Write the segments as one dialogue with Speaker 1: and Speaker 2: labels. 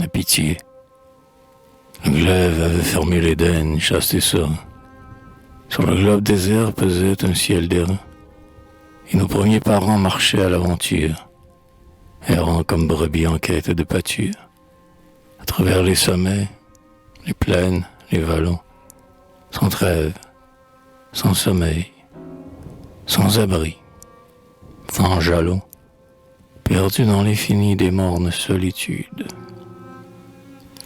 Speaker 1: pitié. Le glaive avait fermé l'Éden, chassé ça. Sur le globe désert pesait un ciel d'airain, et nos premiers parents marchaient à l'aventure, errant comme brebis en quête de pâture, à travers les sommets, les plaines, les vallons, sans trêve, sans sommeil, sans abri, sans jalon, perdus dans l'infini des mornes solitudes.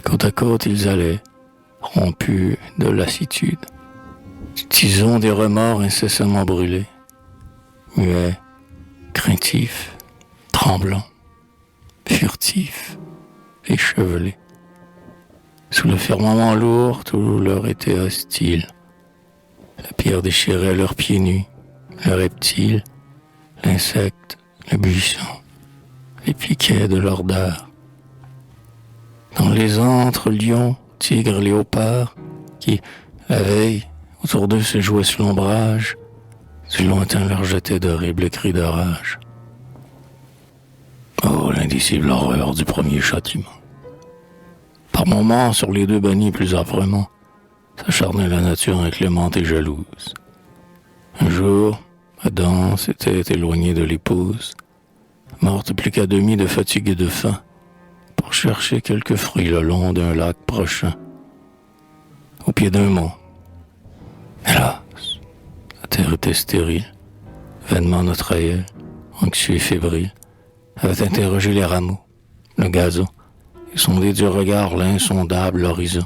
Speaker 1: Côte à côte ils allaient, rompus de lassitude, tison des remords incessamment brûlés, muets, craintifs, tremblants, furtifs, échevelés. Sous le firmament lourd, tout leur était hostile. La pierre déchirait leurs pieds nus, le reptile, l'insecte, le buisson, les piquets de leurs dards. Dans les antres, lions, tigres, léopards, qui, la veille, autour d'eux se jouaient sous l'ombrage, du lointain leur jetaient d'horribles cris de rage. Oh, l'indicible horreur du premier châtiment. Par moments, sur les deux bannis plus âprement, s'acharnait la nature inclémente et jalouse. Un jour, Adam s'était éloigné de l'épouse, morte plus qu'à demi de fatigue et de faim, pour chercher quelques fruits le long d'un lac prochain, au pied d'un mont. Hélas, la terre était stérile. Vainement notre aïeul, anxieux et fébrile, avait interrogé les rameaux, le gazon, et sondé du regard l'insondable horizon.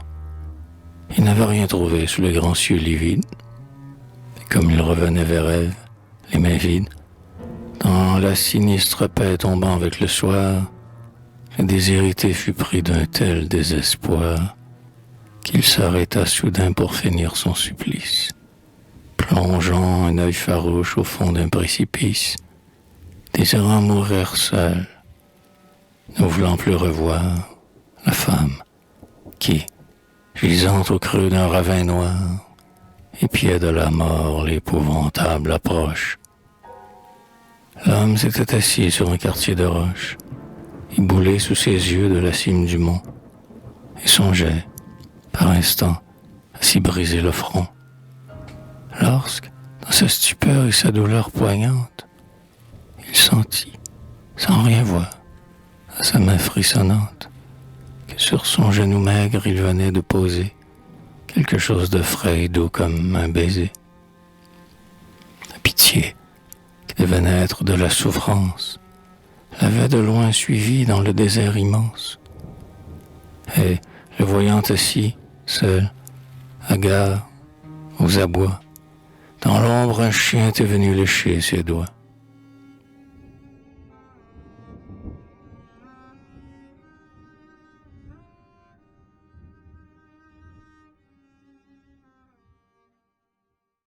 Speaker 1: Il n'avait rien trouvé sous les grands cieux livides. Et comme il revenait vers elle, les mains vides, dans la sinistre paix tombant avec le soir, le déshérité fut pris d'un tel désespoir qu'il s'arrêta soudain pour finir son supplice, plongeant un œil farouche au fond d'un précipice, désirant mourir seul, ne voulant plus revoir la femme qui, gisant au creux d'un ravin noir, épiait de la mort l'épouvantable approche. L'homme s'était assis sur un quartier de roche, éboulé sous ses yeux de la cime du mont, et songeait, par instant, à s'y briser le front. Lorsque, dans sa stupeur et sa douleur poignante, il sentit, sans rien voir, à sa main frissonnante, que sur son genou maigre il venait de poser quelque chose de frais et doux comme un baiser. La pitié, qui devait naître de la souffrance, l'avait de loin suivi dans le désert immense. Et, le voyant assis, seul, hagard, aux abois, dans l'ombre un chien était venu lécher ses doigts.